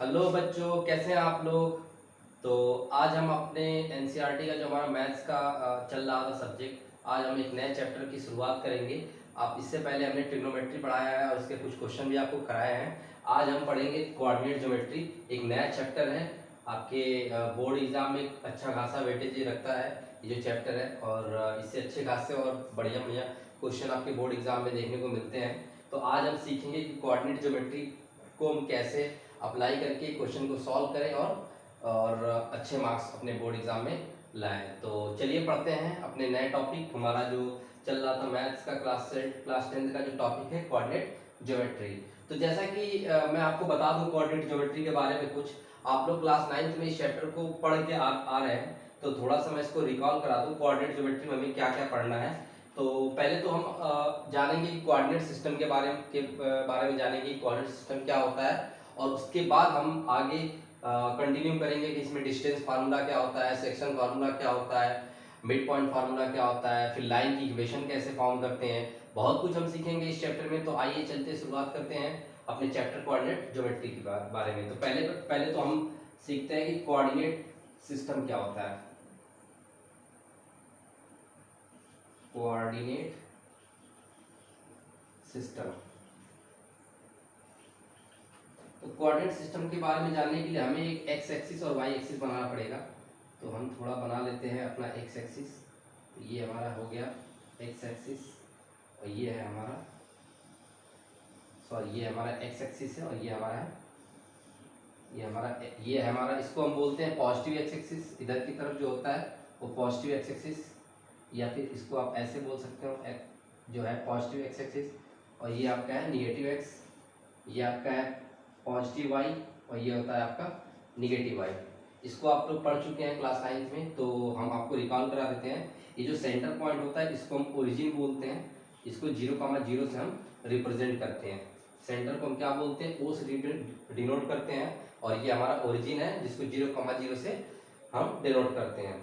Hello बच्चों, कैसे हैं आप लोग। तो आज हम अपने एनसीईआरटी का जो हमारा मैथ्स का चल रहा था सब्जेक्ट, आज हम एक नए चैप्टर की शुरुआत करेंगे। आप इससे पहले हमने ट्रिग्नोमेट्री पढ़ाया है और उसके कुछ क्वेश्चन भी आपको कराए हैं। आज हम पढ़ेंगे कोऑर्डिनेट ज्योमेट्री, एक नया चैप्टर है। आपके बोर्ड एग्जाम में एक अच्छा खासा वेटेज ये रखता है ये जो चैप्टर है, और इससे अच्छे खासे और बढ़िया बढ़िया क्वेश्चन आपके बोर्ड एग्जाम में देखने को मिलते हैं। तो आज हम सीखेंगे कि कोऑर्डिनेट ज्योमेट्री को हम कैसे अप्लाई करके क्वेश्चन को सॉल्व करें और अच्छे मार्क्स अपने बोर्ड एग्जाम में लाएं। तो चलिए पढ़ते हैं अपने नए टॉपिक। हमारा जो चल रहा था मैथ्स का क्लास 10th का जो टॉपिक है कोऑर्डिनेट ज्योमेट्री। तो जैसा कि मैं आपको बता दूं कोऑर्डिनेट ज्योमेट्री के बारे में कुछ, आप लोग क्लास 9th में इस चैप्टर को पढ़ के आ रहे हैं, तो थोड़ा सा मैं इसको रिकॉल करा दूं कोऑर्डिनेट ज्योमेट्री में हमें क्या क्या पढ़ना है। तो पहले तो हम जानेंगे कोऑर्डिनेट सिस्टम के बारे में जानेंगे कोऑर्डिनेट सिस्टम क्या होता है, और उसके बाद हम आगे कंटिन्यू करेंगे कि इसमें डिस्टेंस फार्मूला क्या होता है, सेक्शन फार्मूला क्या होता है, मिड पॉइंट फार्मूला क्या होता है, फिर लाइन की इक्वेशन कैसे फॉर्म करते हैं। बहुत कुछ हम सीखेंगे इस चैप्टर में। तो आइए चलते शुरुआत करते हैं अपने चैप्टर कोऑर्डिनेट ज्योमेट्री के बारे में। तो पहले तो हम सीखते हैं कि कोऑर्डिनेट सिस्टम क्या होता है। कोऑर्डिनेट सिस्टम, तो कोऑर्डिनेट सिस्टम के बारे में जानने के लिए हमें एक एक्स एक्सिस और वाई एक्सिस बनाना पड़ेगा। तो हम थोड़ा बना लेते हैं अपना एक्स एक्सिस। तो ये हमारा हो गया एक्स एक्सिस, और ये है हमारा ये हमारा एक्स एक्सिस है, और ये हमारा है ये हमारा इसको हम बोलते हैं पॉजिटिव एक्स एक्सिस। इधर की तरफ जो होता है वो पॉजिटिव एक्स एक्सिस, या फिर इसको आप ऐसे बोल सकते हो जो है पॉजिटिव एक्स एक्सिस, और ये आपका है निगेटिव एक्स, ये आपका है पॉजिटिव वाई, और ये होता है आपका निगेटिव वाई। इसको आप लोग पढ़ चुके हैं क्लास 9th में, तो हम आपको रिकॉल करा देते हैं। ये जो सेंटर पॉइंट होता है इसको हम ओरिजिन बोलते हैं। इसको 0,0 से हम रिप्रेजेंट करते हैं। सेंटर को हम क्या बोलते हैं, ओ से डिनोट करते हैं, और ये हमारा ओरिजिन है जिसको 0,0 से हम डिनोट करते हैं।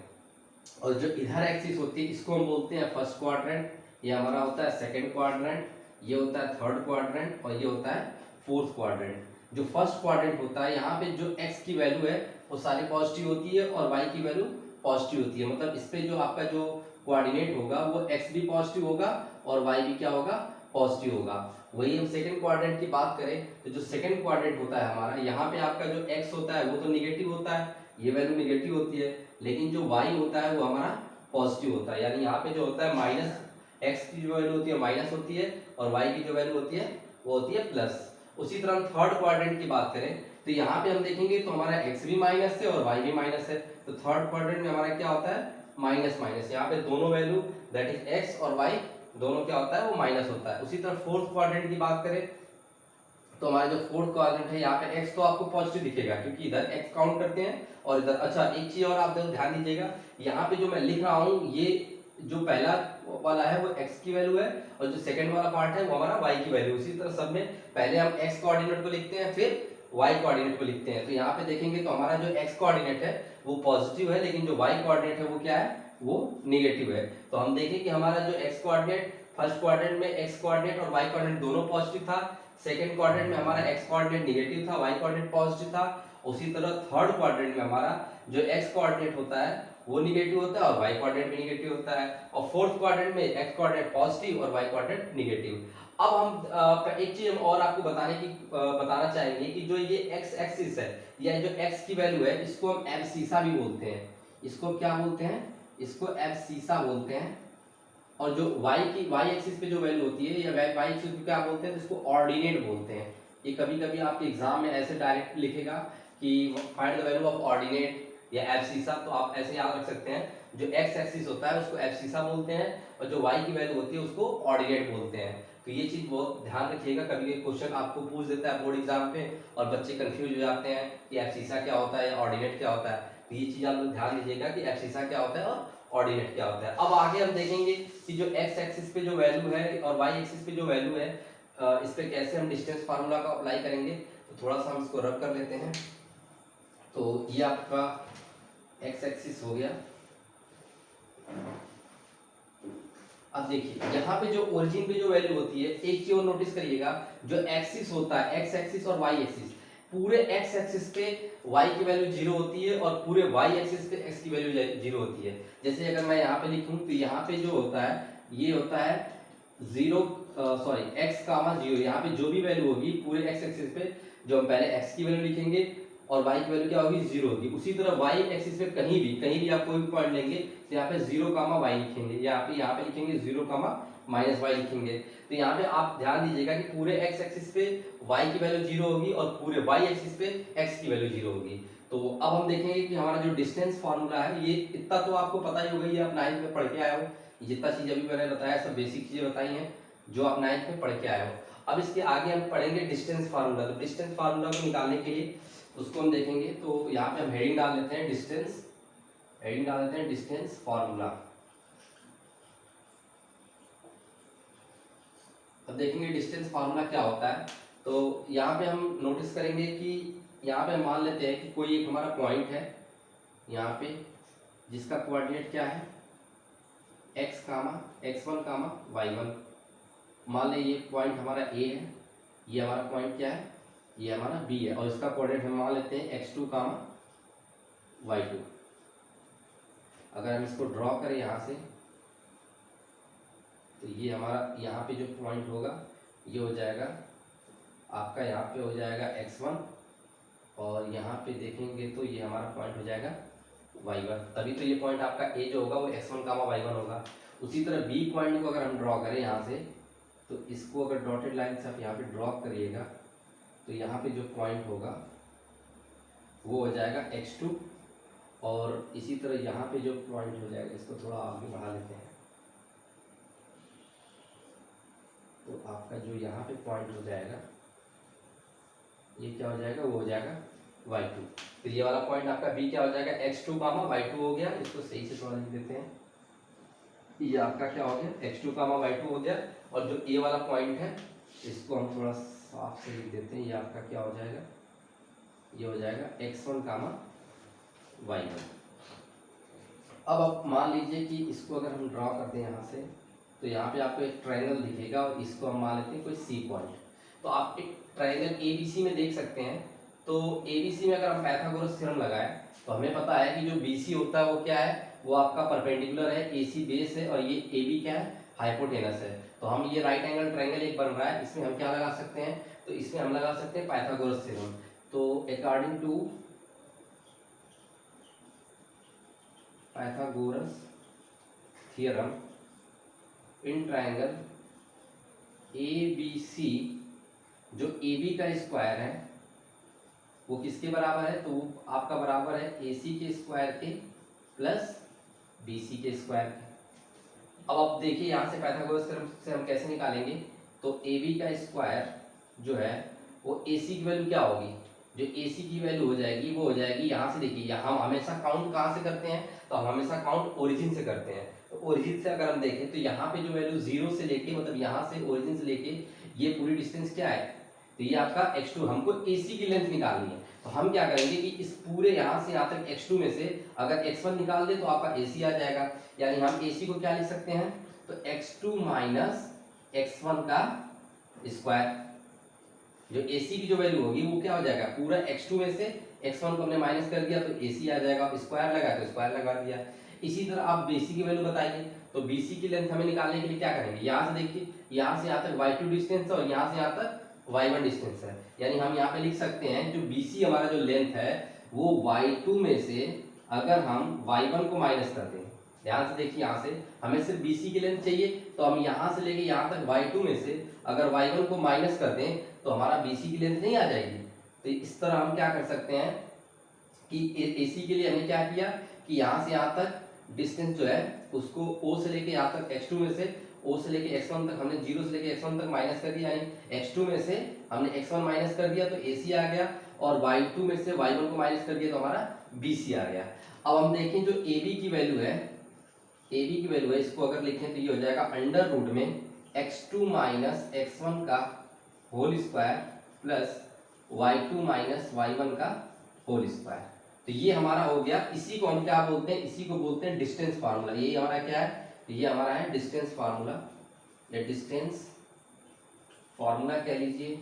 और जो इधर एक्सिस होती है इसको हम बोलते हैं फर्स्ट क्वाड्रेंट, ये हमारा होता है सेकंड क्वाड्रेंट, ये होता है थर्ड क्वाड्रेंट, और ये होता है फोर्थ क्वाड्रेंट। जो फर्स्ट क्वाड्रेंट होता है यहाँ पे जो x की वैल्यू है वो सारी पॉजिटिव होती है, और y की वैल्यू पॉजिटिव होती है। मतलब इस पे जो आपका जो कोऑर्डिनेट होगा वो x भी पॉजिटिव होगा और y भी क्या होगा, पॉजिटिव होगा। वही हम सेकंड क्वाड्रेंट की बात करें तो जो सेकंड क्वाड्रेंट होता है हमारा, यहाँ पे आपका जो x होता है वो तो निगेटिव होता है, ये वैल्यू निगेटिव होती है, लेकिन जो y होता है वो हमारा पॉजिटिव होता है। यानी यहाँ पे जो होता है माइनस x की जो वैल्यू होती है माइनस होती है, और y की जो वैल्यू होती है वो होती है प्लस। उसी तरह हम थर्ड क्वाड्रेंट की बात करें तो यहाँ पे हम देखेंगे तो हमारा x भी माइनस है और y भी माइनस है। तो थर्ड क्वाड्रेंट में हमारा क्या होता है, माइनस माइनस। यहाँ पे दोनों वैल्यू दैट इज x और y दोनों क्या होता है, वो माइनस होता है। उसी तरह फोर्थ क्वाड्रेंट की बात करें तो हमारा जो फोर्थ क्वाड्रेंट है यहाँ पे x तो आपको पॉजिटिव दिखेगा क्योंकि इधर x काउंट करते हैं, और इधर अच्छा एक चीज और आप ध्यान दीजिएगा, यहाँ पे जो मैं लिख रहा हूँ ये जो पहला वाला है वो x की वैल्यू है, और जो सेकंड वाला पार्ट है वो हमारा y की वैल्यू। उसी तरह सब में पहले हम x कोऑर्डिनेट को लिखते हैं फिर y कोऑर्डिनेट को लिखते हैं। तो यहाँ पे देखेंगे तो हमारा जो x कोऑर्डिनेट है वो पॉजिटिव है, लेकिन जो y कोऑर्डिनेट है वो क्या है, वो निगेटिव है। तो हम देखें कि हमारा जो x कोऑर्डिनेट फर्स्ट क्वाड्रेंट में x कोऑर्डिनेट और y कोऑर्डिनेट दोनों पॉजिटिव था, सेकंड क्वाड्रेंट में हमारा x कोऑर्डिनेट निगेटिव था, y कोऑर्डिनेट पॉजिटिव था। उसी तरह थर्ड क्वाड्रेंट में हमारा जो x कोऑर्डिनेट होता है वो निगेटिव होता है और y कोऑर्डिनेट भी निगेटिव होता है, और फोर्थ क्वाड्रेंट में x कोऑर्डिनेट पॉजिटिव और y कोऑर्डिनेट निगेटिव। अब हम एक चीज हम और आपको बताना चाहेंगे कि जो ये x एक्सिस है या जो x की वैल्यू है इसको हम एब्सिसा भी बोलते हैं। इसको क्या बोलते हैं, इसको एब्सिसा बोलते हैं। और जो y एक्सिस पे जो वैल्यू होती है या y एक्सिस पे क्या बोलते हैं, तो इसको ऑर्डिनेट बोलते हैं। ये कभी कभी आपके एग्जाम में ऐसे डायरेक्ट लिखेगा कि find the value of ordinate या एब्सिसा, तो आप ऐसे याद रख सकते हैं। जो x एक्सिस होता है उसको एब्सिसा बोलते हैं, और जो y की वैल्यू होती है उसको ऑर्डिनेट बोलते हैं। तो ये चीज बहुत ध्यान रखिएगा, कभी क्वेश्चन आपको पूछ देता है बोर्ड एग्जाम पे और बच्चे कंफ्यूज हो जाते हैं कि एब्सिसा क्या होता है या ऑर्डिनेट क्या होता है। तो ये चीज आप लोग ध्यान दीजिएगा कि एब्सिसा क्या होता है और ऑर्डिनेट क्या होता है। अब आगे हम देखेंगे कि जो x एक्सिस पे जो वैल्यू है और y एक्सिस पे जो वैल्यू है इस पे कैसे हम डिस्टेंस फार्मूला का अप्लाई करेंगे। तो थोड़ा सा हम इसको रब कर लेते हैं। तो ये आपका x एक्सिस हो गया। अब देखिए यहाँ पे जो ओरिजिन पे जो वैल्यू होती है, एक चीज और नोटिस करिएगा, जो एक्सिस होता है x एक्सिस और y एक्सिस, पूरे एक्स एक्सिस पे y की वैल्यू 0 होती है और पूरे y एक्सिस पे x की वैल्यू 0 होती है। जैसे अगर मैं यहाँ पे लिखूं तो यहाँ पे जो होता है ये होता है 0 सॉरी x कामा 0, यहाँ पे जो भी वैल्यू होगी पूरे x एक्सिस पे जो हम पहले x की वैल्यू लिखेंगे और y की वैल्यू क्या होगी 0 होगी। उसी तरह y एक्सिस पे कहीं भी आप कोई भी पॉइंट लेंगे तो यहाँ पे 0 कामा y लिखेंगे, यहाँ पे लिखेंगे 0 कामा माइनस वाई लिखेंगे। तो यहाँ पे आप ध्यान दीजिएगा कि पूरे x एक्सिस पे y की वैल्यू 0 होगी और पूरे y एक्सिस पे x की वैल्यू 0 होगी। तो अब हम देखेंगे कि हमारा जो डिस्टेंस फार्मूला है ये इतना तो आपको पता ही होगा, ये आप 9th में पढ़ के आए हो। जितना चीज़ अभी मैंने बताया सब बेसिक चीज़ें बताई हैं जो आप 9th में पढ़ के आए हो। अब इसके आगे हम पढ़ेंगे डिस्टेंस फार्मूला। तो डिस्टेंस फार्मूला को निकालने के लिए उसको हम देखेंगे। तो यहाँ पे हम हेडिंग डाल लेते हैं डिस्टेंस, हेडिंग डाल देते हैं डिस्टेंस फार्मूला। अब देखेंगे डिस्टेंस फार्मूला क्या होता है। तो यहाँ पे हम नोटिस करेंगे कि यहाँ पे हम मान लेते हैं कि कोई एक हमारा पॉइंट है यहाँ पे जिसका कोऑर्डिनेट क्या है x कामा x1 कामा y1। मान लें ये पॉइंट हमारा A है, ये हमारा पॉइंट क्या है, ये हमारा B है और इसका कोऑर्डिनेट हम मान लेते हैं x2 कामा y2। अगर हम इसको ड्रॉ करें यहाँ से तो ये हमारा यहाँ पे जो पॉइंट होगा ये हो जाएगा आपका, यहाँ पे हो जाएगा x1 और यहाँ पे देखेंगे तो ये हमारा पॉइंट हो जाएगा y1। तभी तो ये पॉइंट आपका A जो होगा वो x1 कामा y1 होगा। उसी तरह B पॉइंट को अगर हम ड्रॉ करें यहाँ से तो इसको अगर डॉटेड लाइन से आप यहाँ पे ड्रॉ करिएगा तो यहाँ पे जो पॉइंट होगा वो हो जाएगा x2 और इसी तरह यहाँ पे जो पॉइंट हो जाएगा इसको थोड़ा आगे बढ़ा लेते हैं तो आपका जो यहाँ पे पॉइंट हो जाएगा ये क्या हो जाएगा, वो हो जाएगा y2। तो ये वाला पॉइंट आपका B क्या हो जाएगा x2 कामा y2 हो गया। इसको सही से थोड़ा लिख देते हैं, ये आपका क्या हो गया x2 कामा y2 हो गया। और जो A वाला पॉइंट है इसको हम थोड़ा साफ से लिख देते हैं, ये आपका क्या हो जाएगा, ये हो जाएगा x1 कामा y1। अब आप मान लीजिए कि इसको अगर हम ड्रॉ करते हैं यहाँ से तो यहाँ पे आपको एक ट्रायंगल दिखेगा और इसको हम मान लेते हैं कोई C पॉइंट। तो आप एक ट्रायंगल ABC में देख सकते हैं। तो ABC में अगर हम पाइथागोरस थ्योरम लगाएं तो हमें पता है कि जो BC होता है वो क्या है, वो आपका परपेंडिकुलर है, AC बेस है और ये AB क्या है, हाइपोटेनस है। तो हम ये राइट एंगल ट्रायंगल एक बन रहा है, इसमें हम क्या लगा सकते हैं, तो इसमें हम लगा सकते हैं पाइथागोरस थ्योरम। तो according to Pythagoras theorem in triangle ABC, जो AB का स्क्वायर है वो किसके बराबर है, तो वो आपका बराबर है AC के स्क्वायर के प्लस BC के स्क्वायर के। अब आप देखिए यहाँ से पाइथागोरस थ्योरम से हम कैसे निकालेंगे, तो AB का स्क्वायर जो है वो AC की वैल्यू क्या होगी, जो AC की वैल्यू हो जाएगी वो हो जाएगी, यहाँ से देखिए यहाँ हम हमेशा काउंट कहाँ से करते हैं, तो हम हमेशा काउंट ओरिजिन से करते हैं। तो ओरिजिन से अगर हम देखें तो यहाँ पे जो वैल्यू 0 से लेके मतलब यहाँ से ओरिजिन से लेके ये पूरी डिस्टेंस क्या है, तो ये आपका x2, हमको AC की लेंथ निकालनी है। तो हम क्या करेंगे कि इस पूरे यहाँ से यहाँ तक x2 में से अगर x1 निकाल दे तो आपका AC आ जाएगा। यानी हम AC को क्या लिख सकते हैं, तो x2 माइनस x1 का स्क्वायर। जो AC की जो वैल्यू होगी वो क्या हो जाएगा, पूरा x2 में से x1 को हमने माइनस कर दिया तो AC आ जाएगा, स्क्वायर लगा तो स्क्वायर लगा दिया। इसी तरह आप BC की वैल्यू बताइए, तो BC की लेंथ हमें निकालने के लिए क्या करेंगे, यहाँ से देखिए यहाँ से यहाँ तक y2 डिस्टेंस है और यहाँ से यहाँ तक y1 डिस्टेंस है। यानी हम यहाँ पे लिख सकते हैं जो BC हमारा जो लेंथ है वो y2 में से अगर हम y1 को माइनस कर दें, ध्यान से देखिए यहाँ से हमें सिर्फ BC की लेंथ चाहिए, तो हम यहाँ से लेके यहाँ तक y2 में से अगर y1 को माइनस कर दें तो हमारा BC की लेंथ नहीं आ जाएगी। तो इस तरह हम क्या कर सकते हैं कि AC के लिए हमने क्या किया कि यहाँ से यहाँ तक डिस्टेंस जो है उसको O से लेके यहाँ तक x2 में से O से लेके x1 तक हमने 0 से लेके x1 तक माइनस कर दिया, यानी x2 में से हमने x1 माइनस कर दिया तो AC आ गया और y2 में से y1 को माइनस कर दिया तो हमारा BC आ गया। अब हम देखें जो AB की वैल्यू है, AB की वैल्यू है इसको अगर लिखें तो ये हो जाएगा अंडर रूट में x2 माइनस x1 का whole square plus y2 minus y1 का होल स्क्वायर। तो ये हमारा हो गया, इसी को हम क्या बोलते हैं, इसी को बोलते हैं डिस्टेंस फार्मूला। ये हमारा क्या है, ये हमारा है डिस्टेंस फार्मूला या डिस्टेंस फार्मूला कह लीजिए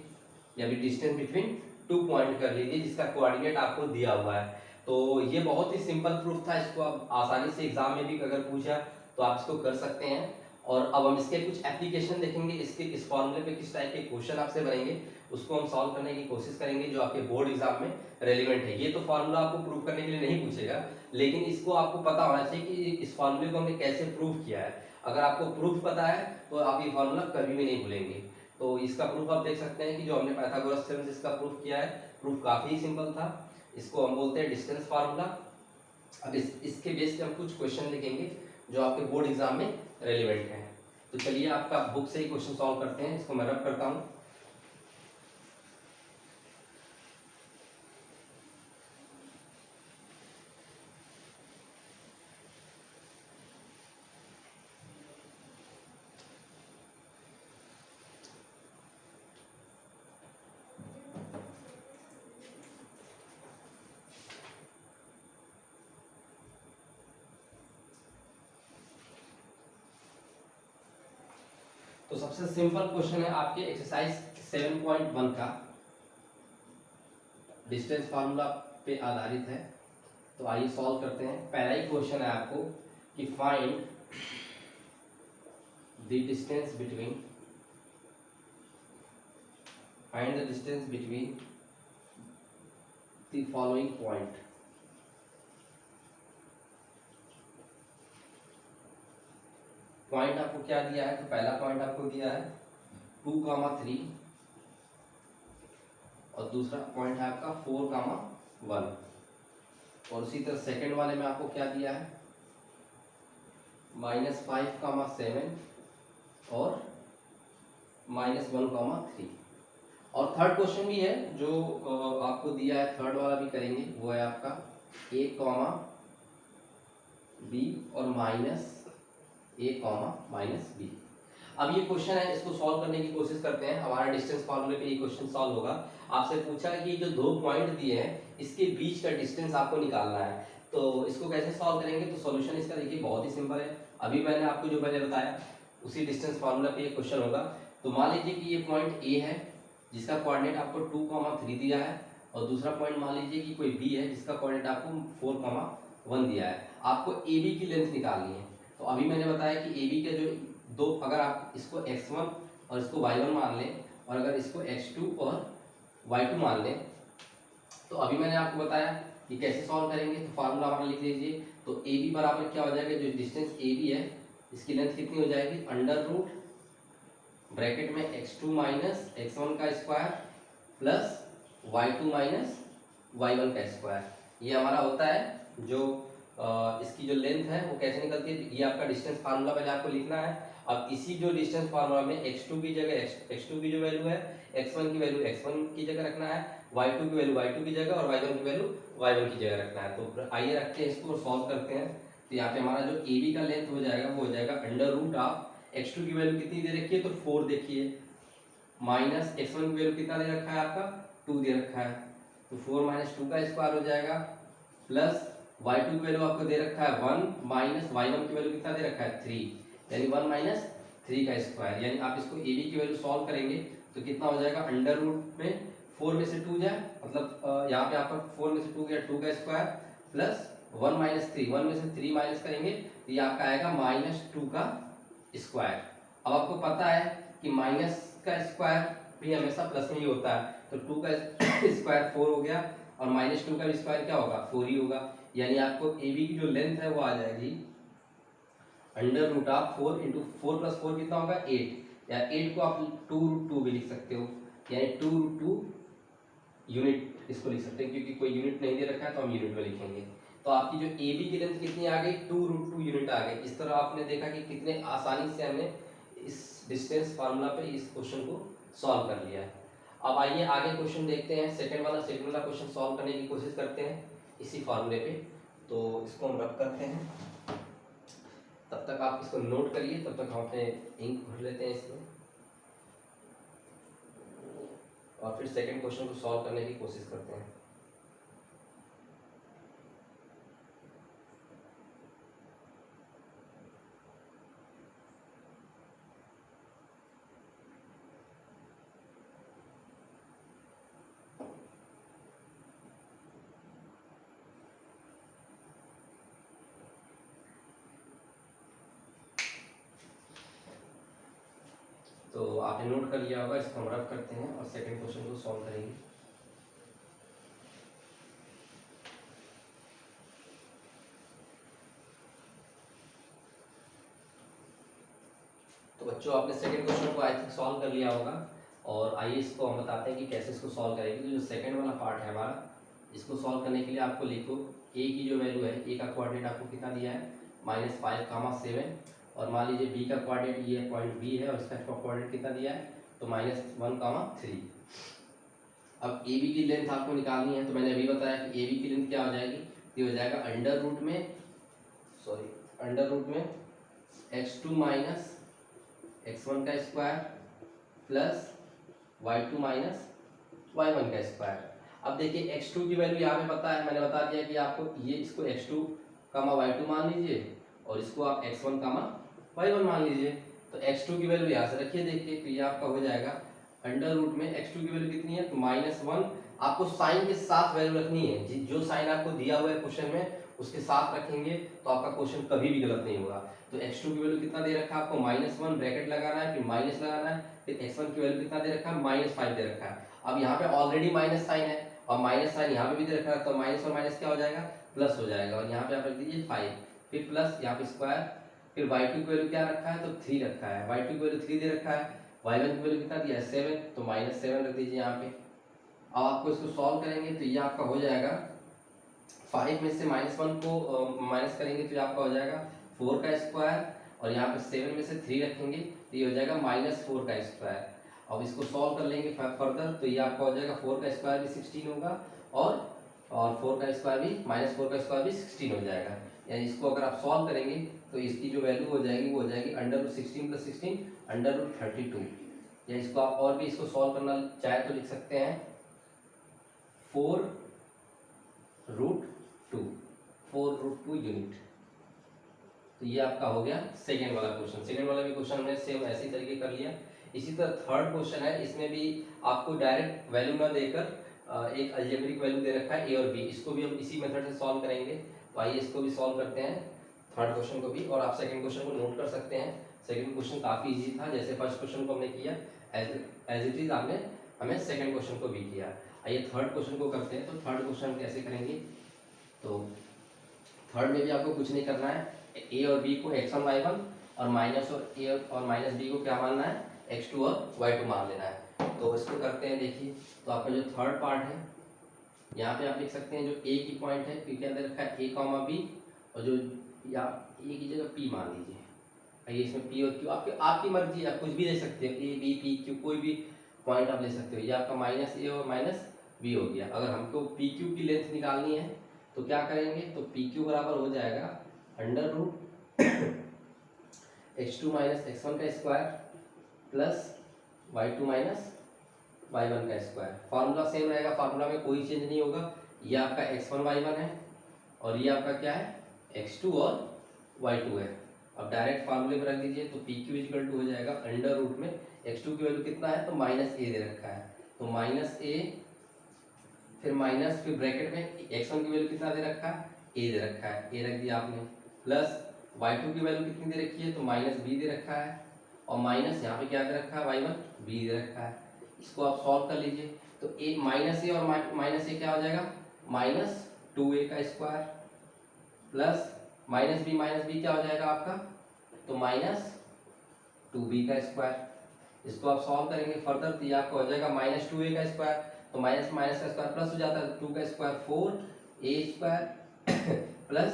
या भी डिस्टेंस बिटवीन 2 पॉइंट कर लीजिए जिसका कोऑर्डिनेट आपको दिया हुआ है। तो ये बहुत ही सिंपल प्रूफ था, इसको आप आसानी से एग्जाम में भी अगर पूछा तो आप इसको कर सकते हैं। और अब हम इसके कुछ एप्लीकेशन देखेंगे, इसके इस फॉर्मूले पे किस टाइप के क्वेश्चन आपसे बनेंगे उसको हम सॉल्व करने की कोशिश करेंगे जो आपके बोर्ड एग्जाम में रेलिवेंट है। ये तो फॉर्मूला आपको प्रूव करने के लिए नहीं पूछेगा, लेकिन इसको आपको पता होना चाहिए कि इस फॉर्मूले को हमने कैसे प्रूव किया है। अगर आपको प्रूफ पता है तो आप ये फॉर्मूला कभी भी नहीं भूलेंगे। तो इसका प्रूफ आप देख सकते हैं कि जो हमने पाइथागोरस थ्योरम से इसका प्रूफ किया है, प्रूफ काफी सिंपल था। इसको हम बोलते हैं डिस्टेंस फार्मूला। अब इसके बेस पे हम कुछ क्वेश्चन लिखेंगे जो आपके बोर्ड एग्जाम में रेलिवेंट है। तो चलिए आपका बुक से ही क्वेश्चन सॉल्व करते हैं। इसको मैं रब करता हूँ। तो सबसे सिंपल क्वेश्चन है आपके एक्सरसाइज 7.1 का, डिस्टेंस फार्मूला पे आधारित है। तो आइए सॉल्व करते हैं। पहला ही क्वेश्चन है आपको कि find the distance between the following point. Point आपको क्या दिया है? तो पहला पॉइंट आपको दिया है 2,3 और दूसरा पॉइंट है आपका 4,1 और उसी तरह सेकंड वाले में आपको क्या दिया है? -5,7 और -1,3। और थर्ड क्वेश्चन भी है जो आपको दिया है, थर्ड वाला भी करेंगे। वो है आपका a, b और -a, -b। अब ये क्वेश्चन है, इसको सॉल्व करने की कोशिश करते हैं। हमारा डिस्टेंस फार्मूले पे ये क्वेश्चन सॉल्व होगा। आपसे पूछा कि जो दो पॉइंट दिए हैं इसके बीच का डिस्टेंस आपको निकालना है। तो इसको कैसे सॉल्व करेंगे? तो सॉल्यूशन इसका देखिए बहुत ही सिंपल है। अभी मैंने आपको जो पहले बताया उसी डिस्टेंस फार्मूला पे ये क्वेश्चन होगा। तो मान लीजिए कि ये पॉइंट ए है जिसका कोऑर्डिनेट आपको 2,3 दिया है और दूसरा पॉइंट मान लीजिए कि कोई बी है जिसका कोऑर्डिनेट आपको 4,1 दिया है। आपको ए बी की लेंथ निकालनी है। तो अभी मैंने बताया कि ए बी के जो दो, अगर आप इसको x1 और इसको y1 मान लें और अगर इसको x2 और y2 मान लें, तो अभी मैंने आपको बताया कि कैसे सॉल्व करेंगे। तो फार्मूला हमारा लिख लीजिए। तो ए बी बराबर क्या हो जाएगा? जो डिस्टेंस ए बी है इसकी लेंथ कितनी हो जाएगी? अंडर रूट ब्रैकेट में x2 माइनस x1 का square plus y2 minus y1 का स्क्वायर। ये हमारा होता है जो इसकी जो लेंथ है वो कैसे निकलती है। ये आपका डिस्टेंस फार्मूला पहले आपको लिखना है। अब इसी जो डिस्टेंस फार्मूला में x2 की जगह x2 की जो वैल्यू है, x1 की वैल्यू x1 की जगह रखना है, y2 की वैल्यू y2 की जगह और y1 की वैल्यू y1 की जगह रखना है। तो आइए रखते हैं इसको और सॉल्व करते हैं। तो यहाँ पे हमारा जो AB का लेंथ हो जाएगा वो हो जाएगा अंडर रूट ऑफ x2 की वैल्यू कितनी दे रखी है? तो 4 देखिए, माइनस x1 की वैल्यू कितना दे रखा है? आपका 2 दे रखा है। तो 4 माइनस 2 का स्क्वायर हो जाएगा प्लस y2 की वैल्यू आपको दे रखा है 1 माइनस y1 की वैल्यू कितना दे रखा है? 3, यानी 1 माइनस 3 का स्क्वायर। यानी आप इसको AB की वैल्यू सॉल्व करेंगे तो कितना हो जाएगा? अंडर रूट में 4 में से 2 जाए, मतलब यहाँ पे आपका 4 में से 2 गया, 2 का स्क्वायर प्लस 1 माइनस 3, 1 में से 3 माइनस करेंगे तो ये आपका आएगा -2 का स्क्वायर। अब आपको पता है कि माइनस का स्क्वायर भी हमेशा प्लस में ही होता है। तो 2 का स्क्वायर 4 हो गया और -2 का स्क्वायर क्या होगा? 4 ही होगा। यानी आपको ए बी की जो लेंथ है वो आ जाएगी under root of 4 into 4 plus 4 कितना होगा? 8, या 8 को आप 2√2 भी लिख सकते हो, यानी 2√2 यूनिट इसको लिख सकते हैं। क्योंकि कोई यूनिट नहीं दे रखा है तो हम यूनिट में लिखेंगे। तो आपकी जो ए बी की लेंथ कितनी आ गई? 2√2 यूनिट आ गई। इस तरह आपने देखा कि कितने आसानी से हमने इस डिस्टेंस फार्मूला पे इस क्वेश्चन को सॉल्व कर लिया है। अब आइए आगे क्वेश्चन देखते हैं। सेकंड वाला क्वेश्चन सॉल्व करने की कोशिश करते हैं इसी फार्मूले पे। तो इसको हम रख करते हैं, तब तक आप इसको नोट करिए, तब तक हम अपने इंक भर लेते हैं इसमें और फिर सेकंड क्वेश्चन को सॉल्व करने की कोशिश करते हैं। तो आपने नोट कर लिया होगा, इसको हम रब करते हैं और सेकंड क्वेश्चन को सॉल्व करेंगे। तो बच्चों आपने सेकंड क्वेश्चन को आई थिंक सॉल्व कर लिया होगा, और आइए इसको हम बताते हैं कि कैसे इसको सॉल्व करेंगे। तो जो सेकंड वाला पार्ट है हमारा, इसको सॉल्व करने के लिए आपको लिखो ए की जो वैल्यू है, ए का कोऑर्डिनेट आपको कितना दिया है -5, 7, और मान लीजिए बी का कोऑर्डिनेट ये पॉइंट बी है और इसका कोऑर्डिनेट कितना दिया है तो -1, 3। अब ए बी की लेंथ आपको निकालनी है, तो मैंने अभी बताया कि ए बी की लेंथ क्या हो जाएगी, ये हो जाएगा अंडर रूट में x2 माइनस x1 का square plus y2 minus y1 का स्क्वायर। अब देखिए x2 की वैल्यू यहाँ पे पता है, मैंने बता दिया कि आपको ये इसको x2 y2 मान लीजिए और इसको आप x1 y1 मान लीजिए। तो x2 की वैल्यू यहाँ से रखिए, देखिए तो ये आपका हो जाएगा अंडर रूट में x2 की वैल्यू कितनी है तो -1। आपको साइन के साथ वैल्यू रखनी है, जो साइन आपको दिया हुआ है क्वेश्चन में उसके साथ रखेंगे तो आपका क्वेश्चन कभी भी गलत नहीं होगा। तो x2 की वैल्यू कितना दे रखा है आपको -1, ब्रैकेट लगाना है, फिर माइनस लगाना है, फिर x1 की वैल्यू कितना दे रखा है -5 दे रखा है। अब यहाँ पे ऑलरेडी माइनस साइन है और माइनस साइन यहाँ पे भी दे रखा है, तो माइनस और माइनस क्या हो जाएगा प्लस हो जाएगा, और यहाँ पे आप रख दीजिए 5, फिर प्लस यहाँ पे स्क्वायर, फिर y2 की वैल्यू क्या रखा है तो 3 रखा है, y2 की वैल्यू 3 दे रखा है, y1 की वैल्यू कितना दिया है 7, तो -7 रख दीजिए यहाँ पे। अब आपको इसको सॉल्व करेंगे तो ये आपका हो जाएगा 5 में से -1 को माइनस करेंगे तो ये आपका हो जाएगा 4 का स्क्वायर, और यहाँ पे 7 में से 3 रखेंगे तो ये हो जाएगा -4 का स्क्वायर। अब इसको सॉल्व कर लेंगे फर्दर, तो ये आपका हो जाएगा 4 का स्क्वायर भी 16 होगा, और 4 का स्क्वायर भी -4 का स्क्वायर भी 16 हो जाएगा। यानी इसको अगर आप सॉल्व करेंगे तो इसकी जो वैल्यू हो जाएगी वो हो जाएगी √16 + 16 √32। या इसको आप और भी इसको सॉल्व करना चाहे तो लिख सकते हैं 4√2 यूनिट। तो ये आपका हो गया सेकेंड वाला क्वेश्चन। सेकेंड वाला भी क्वेश्चन हमने सेम ऐसी तरीके कर लिया। इसी तरह थर्ड क्वेश्चन है, इसमें भी आपको डायरेक्ट वैल्यू ना देकर एक अलजेब्रिक वैल्यू दे रखा है ए और बी, इसको भी हम इसी मेथड से सॉल्व करेंगे। तो आइए इसको भी सॉल्व करते हैं, थर्ड क्वेश्चन को भी, और आप सेकंड क्वेश्चन को नोट कर सकते हैं। सेकंड क्वेश्चन काफ़ी इजी था, जैसे फर्स्ट क्वेश्चन को हमने किया एज इट इज आपने हमें सेकंड क्वेश्चन को भी किया। आइए थर्ड क्वेश्चन को करते हैं। तो थर्ड क्वेश्चन कैसे करेंगे, तो थर्ड में भी आपको कुछ नहीं करना है, ए और बी को x1 y1 और माइनस और ए और माइनस बी को क्या मानना है x2 और y2 मान लेना है। तो इसको करते हैं। देखिए तो आपका जो थर्ड पार्ट है यहाँ पे आप लिख सकते हैं, जो ए की पॉइंट है पी के अंदर रखा है a, b, और जो या ए की जगह p मान लीजिए। आइए इसमें p और q आपकी मर्जी, आप कुछ भी ले सकते हो, a b p q कोई भी पॉइंट आप ले सकते हो। ये आपका -a और -b हो गया। अगर हमको पी क्यू की लेंथ निकालनी है तो क्या करेंगे, तो पी क्यू बराबर हो जाएगा √x2 - x1 का स्क्वायर प्लस y2 - y1 का स्क्वायर। फार्मूला सेम रहेगा, फार्मूला में कोई चेंज नहीं होगा। ये आपका x1 y1 है और ये आपका क्या है x2 और y2 है। अब डायरेक्ट फार्मूले में रख दीजिए, तो पी क्यू = हो जाएगा अंडर रूट में x2 की वैल्यू कितना है तो -a दे रखा है, तो -a, फिर माइनस, फिर ब्रैकेट में x1 की वैल्यू कितना दे रखा है a दे रखा है, a रख दिया आपने, प्लस y2 की वैल्यू कितनी दे रखी है तो -b दे रखा है, और माइनस यहाँ पे क्या दे रखा है y1 b दे रखा है। इसको आप सॉल्व कर लीजिए, तो a -a और -a क्या हो जाएगा -2a का स्क्वायर, प्लस -b क्या हो जाएगा आपका तो -2b का स्क्वायर। इसको आप सॉल्व करेंगे फर्दर तो ये आपका हो जाएगा -2a का स्क्वायर, तो माइनस माइनस का स्क्वायर प्लस हो जाता है, 2 का square 4a square plus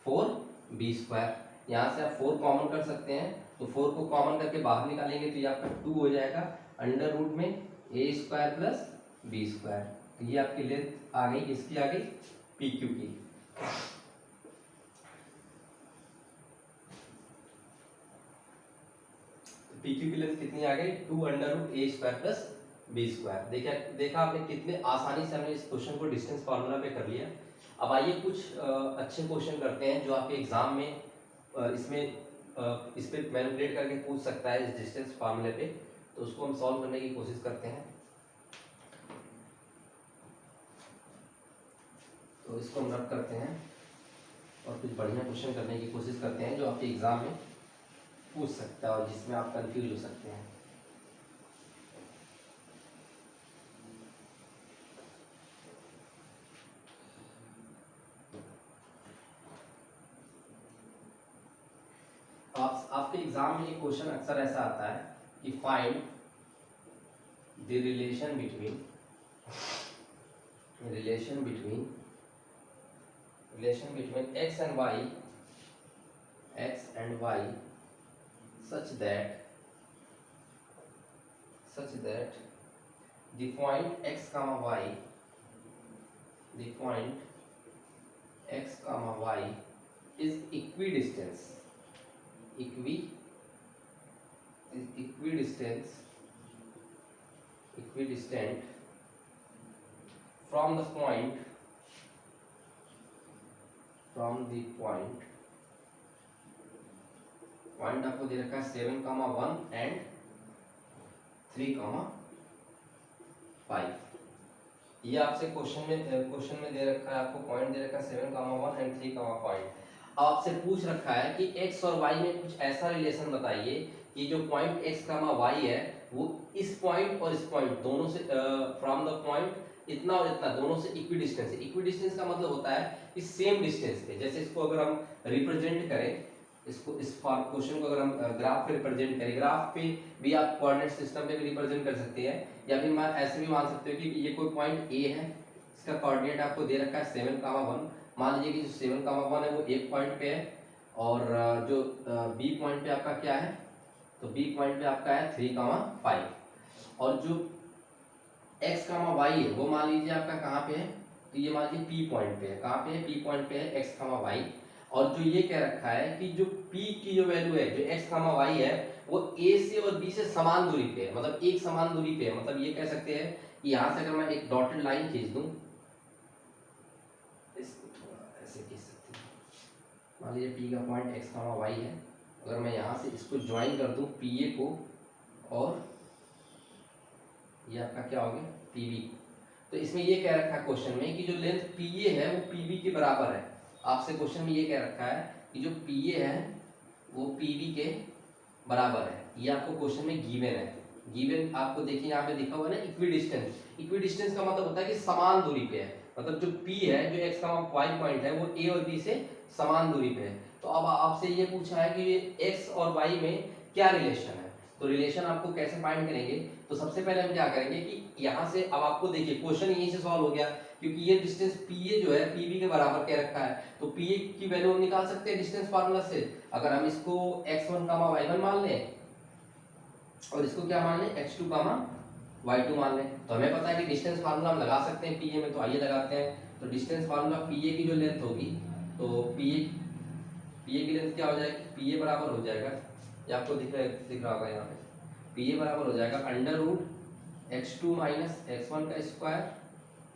4b square. यहाँ से आप 4 कॉमन कर सकते हैं, तो 4 को कॉमन करके बाहर निकालेंगे तो ये आपका 2 हो जाएगा अंडर रूट में a square plus b square. तो ये आपकी लेंथ आ गई, इसकी आ गई पी क्यू की। पी क्यू की लेंथ कितनी आ गई 2 under root a square plus b square. देखा आपने कितने आसानी से हमने इस क्वेश्चन को डिस्टेंस फार्मूला पे कर लिया। अब आइए कुछ अच्छे क्वेश्चन करते हैं जो आपके एग्जाम में इस पे मैनिपुलेट करके पूछ सकता है इस डिस्टेंस फार्मूले पे, तो उसको हम सॉल्व करने की कोशिश करते हैं। तो इसको हम रब करते हैं और कुछ बढ़िया क्वेश्चन करने की कोशिश करते हैं जो आपके एग्जाम में पूछ सकता है और जिसमें आप कंफ्यूज हो सकते हैं। तो आपके एग्जाम में एक क्वेश्चन अक्सर ऐसा आता है कि find the relation between x and y such that the point x comma y is equidistant from the point आपको दे रखा है 7,1 एंड 3,5। ये आपसे क्वेश्चन में दे रखा है, आपको पॉइंट दे रखा है 7,1 एंड 3,5। अब आपसे पूछ रखा है कि x और y में कुछ ऐसा रिलेशन बताइए कि जो पॉइंट x, y है वो इस पॉइंट और इस पॉइंट दोनों से फ्रॉम द पॉइंट इतना और इतना दोनों से इक्विडिस्टेंस है। इक्विडिस्टेंस का मतलब होता है कि सेम डिस्टेंस पे। जैसे इसको अगर हम रिप्रेजेंट करें, इसको इस क्वेश्चन को अगर हम ग्राफ पे रिप्रेजेंट करें, ग्राफ पे भी आप कोऑर्डिनेट सिस्टम पे भी रिप्रेजेंट कर सकते हैं, या फिर ऐसे भी मान सकते हो कि ये कोई पॉइंट ए है, इसका कोऑर्डिनेट आपको दे रखा है 7,1। मान लीजिए कि जो 7,1 है वो एक पॉइंट पे है, और जो बी पॉइंट पे आपका क्या है, तो बी पॉइंट पे आपका है 3,5। और जो x, y है वो मान लीजिए आपका कहाँ पे है, तो ये मान लीजिए p पॉइंट पे है। कहाँ पे है, p पॉइंट पे है x, y। और जो ये कह रखा है कि जो p की जो वैल्यू है, जो x, y है वो a से और b से समान दूरी पे है, मतलब एक समान दूरी पे है। मतलब ये कह सकते हैं कि यहाँ से अगर मैं एक डॉटेड लाइन खींच दूं, इसको थोड़ा ऐसे खींच सकते हैं। मान लीजिए p का पॉइंट x, y है, अगर मैं यहाँ से इसको ज्वाइन कर दूं pa को, और ये आपका क्या हो गया pb। तो इसमें ये कह रखा है क्वेश्चन में कि जो लेंथ pa है वो pb के बराबर है। आपसे क्वेश्चन में ये कह रखा है कि जो pa है वो pb के बराबर है। ये आपको क्वेश्चन में गिवन है। गिवन आपको देखिए यहाँ पे लिखा हुआ है ना इक्विडिस्टेंस। इक्विडिस्टेंस का मतलब होता है कि समान दूरी पे है, मतलब जो p है, जो x, y पॉइंट है वो a और b से समान दूरी पे है। तो अब आपसे ये पूछा है कि ये x और y में क्या रिलेशन है, तो रिलेशन आपको कैसे फाइंड करेंगे। तो सबसे पहले हम क्या करेंगे कि यहाँ से अब आपको देखिए क्वेश्चन यहीं से सॉल्व हो गया, क्योंकि ये डिस्टेंस pa जो है pb के बराबर कह रखा है। तो pa की वैल्यू हम निकाल सकते हैं डिस्टेंस फार्मूला से। अगर हम इसको x1, y1 मान लें और इसको क्या मान लें x2, y2 मान लें, तो हमें पता है कि डिस्टेंस फार्मूला हम लगा सकते हैं pa में। तो आइए लगाते हैं। तो डिस्टेंस फार्मूला pa की जो लेंथ होगी, तो pa की लेंथ क्या हो जाएगी, pa बराबर हो जाएगा, ये आपको दिख रहा होगा यहाँ पे, pa बराबर हो जाएगा under root x2 minus x1 का स्क्वायर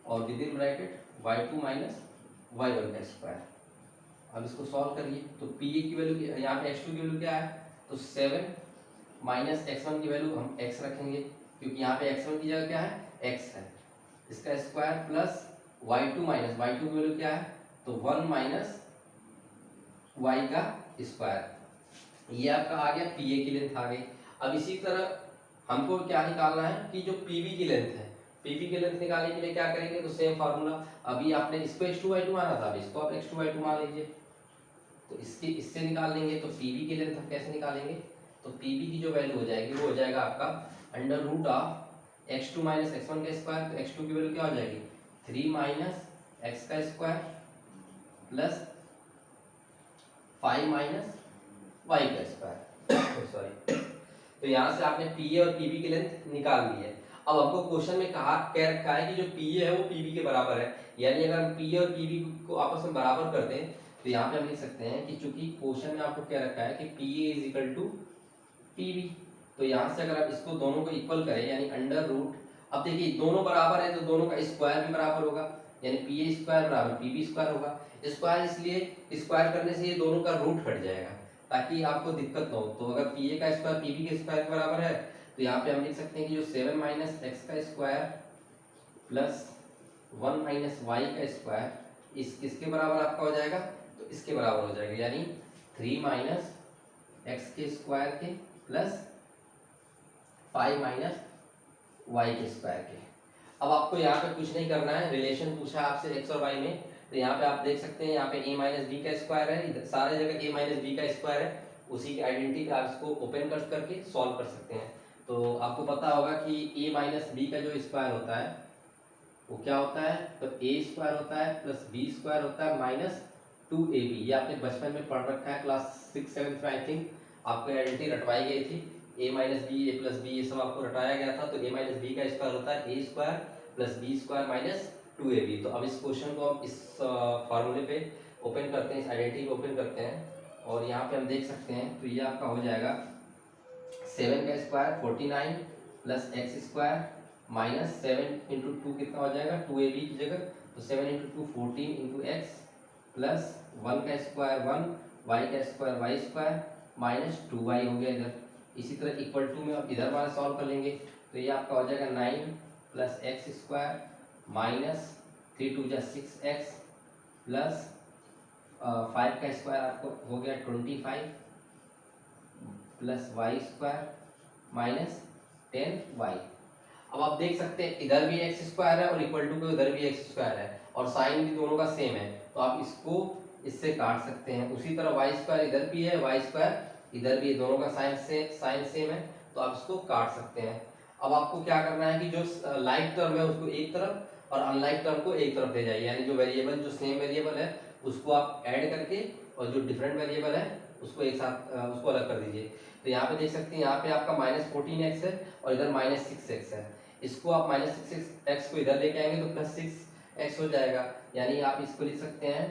और with in bracket y2 minus y1 का स्क्वायर। अब इसको सॉल्व करिए। तो pa की वैल्यू, यहाँ पे x2 की वैल्यू क्या है, तो 7 माइनस x1 की वैल्यू हम x रखेंगे, क्योंकि यहाँ पे x1 की जगह क्या है, x है, इसका square plus y2 minus y2 की वैल्यू क्या है, तो 1 माइनस y का स्क्वायर। ये आपका आ गया pa की लेंथ आ गई। अब इसी तरह हमको क्या निकालना है कि जो pb की लेंथ है, pb की लेंथ निकालने के लिए क्या करेंगे, तो सेम फार्मूला। अभी आपने इसको x2 y2 माना था, अभी इसको आप x2 y2 मान लीजिए, तो इससे निकाल लेंगे। तो pb की लेंथ हम कैसे निकालेंगे, तो pb की जो वैल्यू हो जाएगी वो हो जाएगा आपका under root of x2 minus x1 का स्क्वायर। तो x2 की वैल्यू क्या हो जाएगी, 3 माइनस x का स्क्वायर प्लस 5 माइनस y का स्क्वायर सॉरी। तो यहाँ से आपने pa और pb की लेंथ निकाल ली है। अब आपको क्वेश्चन में कह रखा है कि जो pa है वो pb के बराबर है, यानी अगर हम pa और pb को आपस में बराबर कर दें तो यहाँ पे हम लिख सकते हैं कि चूंकि क्वेश्चन में आपको क्या रखा है कि pa is equal to pb, तो यहाँ से अगर आप इसको दोनों को इक्वल करें यानी अंडर रूट, अब देखिए दोनों बराबर है तो दोनों का स्क्वायर भी बराबर होगा, यानी pa स्क्वायर बराबर pb स्क्वायर होगा। स्क्वायर इसलिए स्क्वायर करने से ये दोनों का रूट हट जाएगा ताकि आपको दिक्कत ना हो। तो अगर pa का स्क्वायर pb के स्क्वायर के बराबर है तो यहाँ पे हम लिख सकते हैं कि जो 7 माइनस x का स्क्वायर प्लस 1 माइनस y का स्क्वायर इस किसके बराबर आपका हो जाएगा, तो इसके बराबर हो जाएगा, यानी 3 माइनस x के स्क्वायर के प्लस 5 माइनस y के स्क्वायर के। अब आपको यहाँ पे कुछ नहीं करना है, रिलेशन पूछा है आपसे x और y में, तो यहाँ पे आप देख सकते हैं यहाँ पे a माइनस बी का स्क्वायर है, सारे जगह a माइनस बी का स्क्वायर है, उसी की आइडेंटिटी पे आप इसको ओपन करके सॉल्व कर सकते हैं। तो आपको पता होगा कि a माइनस बी का जो स्क्वायर होता है वो क्या होता है, तो a स्क्वायर होता है प्लस b स्क्वायर होता है माइनस 2ab। ये आपने बचपन में पढ़ रखा है, क्लास 6-7 में आई थिंक आपको आइडेंटिटी रटवाई गई थी। a minus b, a plus b, ये सब आपको रटाया गया था। तो a माइनस बी का स्क्वायर होता है a square plus b square minus 2ab। तो अब इस क्वेश्चन को हम इस फार्मूले पे ओपन करते हैं, इस आइडेंटिटी को ओपन करते हैं और यहाँ पे हम देख सकते हैं। तो ये आपका हो जाएगा 7 का square 49 plus x square minus 7 into 2 कितना हो जाएगा 2ab की जगह, तो 7 इंटू 2 14 इंटू एक्स प्लस 1 का स्क्वायर 1, वाई का square y square minus 2y हो गया इधर। इसी तरह इक्वल टू में अब इधर वाला सॉल्व कर लेंगे, तो ये आपका हो जाएगा 9 plus x square minus 3 2 6x plus 5 का स्क्वायर आपको हो गया 25 plus Y square minus 10y। अब आप देख सकते हैं इधर भी एक्स स्क्वायर है और इक्वल टू के उधर भी एक्स स्क्वायर है और साइन भी दोनों का सेम है, तो आप इसको इससे काट सकते हैं। उसी तरह वाई स्क्वायर इधर भी है, वाई स्क्वायर इधर भी है, दोनों का साइन सेम है, तो आप इसको काट सकते हैं। अब आपको क्या करना है कि जो लाइक टर्म है उसको एक तरफ और अनलाइक टर्म को एक तरफ ले जाइए, यानी जो वेरिएबल जो सेम वेरिएबल है उसको आप ऐड करके और जो डिफरेंट वेरिएबल है उसको एक साथ उसको अलग कर दीजिए। तो यहाँ पे देख सकते हैं, यहाँ पे आपका माइनस 14x है और इधर माइनस 6x है। इसको आप माइनस 6x को इधर लेके आएंगे तो प्लस 6x हो जाएगा, यानी आप इसको लिख सकते हैं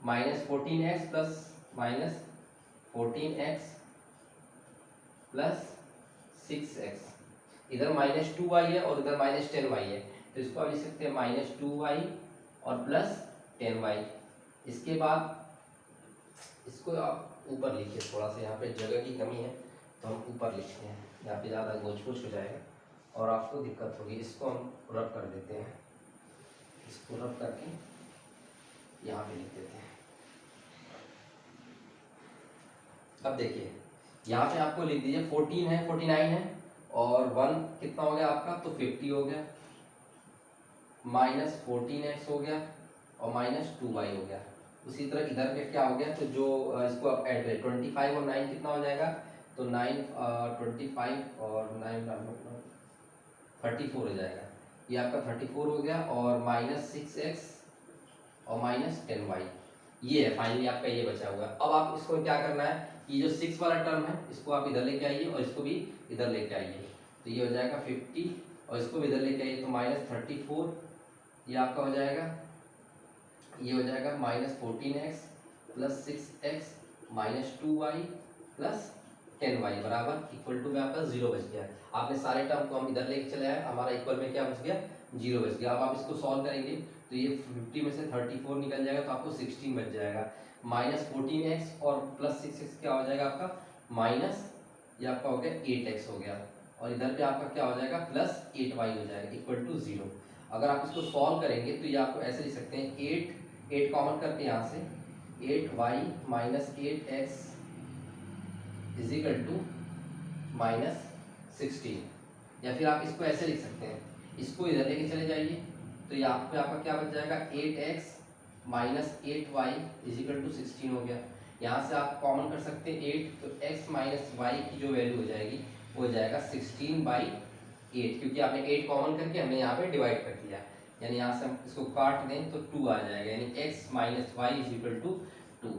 minus 14x plus minus 14x plus 6x। इधर माइनस 2y है और इधर माइनस 10y है, तो इसको आप लिख सकते हैं माइनस 2y और प्लस 10y। इसके बाद इसको आप ऊपर लिखिए, थोड़ा सा यहाँ पे जगह की कमी है तो हम ऊपर लिखते हैं, यहाँ पे ज़्यादा गोच पोच हो जाएगा और आपको दिक्कत होगी। इसको हम रब कर देते हैं, इसको रब करके यहाँ पे लिख देते हैं। अब देखिए यहाँ पे आपको लिख दीजिए 14 है 49 है और 1 कितना हो गया आपका, तो 50 हो गया, माइनस 14x हो गया और माइनस 2y हो गया। उसी तरह इधर पे क्या हो गया, तो जो इसको आप ऐड करें 25 और 9 कितना हो जाएगा, तो 9 25 और 9 34 हो जाएगा। ये आपका 34 हो गया और माइनस 6x और माइनस 10y, ये है फाइनली आपका ये बचा हुआ। अब आप इसको क्या करना है, ये जो 6 वाला टर्म है इसको आप इधर लेके आइए और इसको भी इधर लेके आइए, तो ये हो जाएगा 50 और इसको भी इधर लेके आइए तो माइनस 34, ये आपका हो जाएगा, ये हो जाएगा minus 14x plus 6x minus 2y plus 10y बराबर इक्वल टू में आपका 0 बच गया। आपने सारे टर्म को हम इधर लेके चले आए, हमारा इक्वल में क्या बच गया, 0 बच गया। अब आप इसको सॉल्व करेंगे तो ये 50 में से 34 निकल जाएगा तो आपको 16 बच जाएगा। माइनस 14x और प्लस 6x क्या हो जाएगा आपका, माइनस ये आपका हो गया 8x हो गया और इधर पे आपका क्या हो जाएगा, प्लस 8y हो जाएगा इक्वल टू 0। अगर आप इसको सॉल्व करेंगे तो ये आपको ऐसे लिख सकते हैं 8 कॉमन करके यहाँ से 8y minus 8x is equal to minus 16, या फिर आप इसको ऐसे लिख सकते हैं, इसको इधर लेके चले जाइए तो यहाँ पे आपका क्या बच जाएगा 8x minus 8y is equal to 16 हो गया। यहाँ से आप कॉमन कर सकते हैं 8, तो x माइनस वाई की जो वैल्यू हो जाएगी वो हो जाएगा 16/8, क्योंकि आपने 8 कॉमन करके हमने यहाँ पे डिवाइड कर दिया, यानी यहाँ से हम इसको काट दें तो 2 आ जाएगा, यानी x minus y is equal to 2।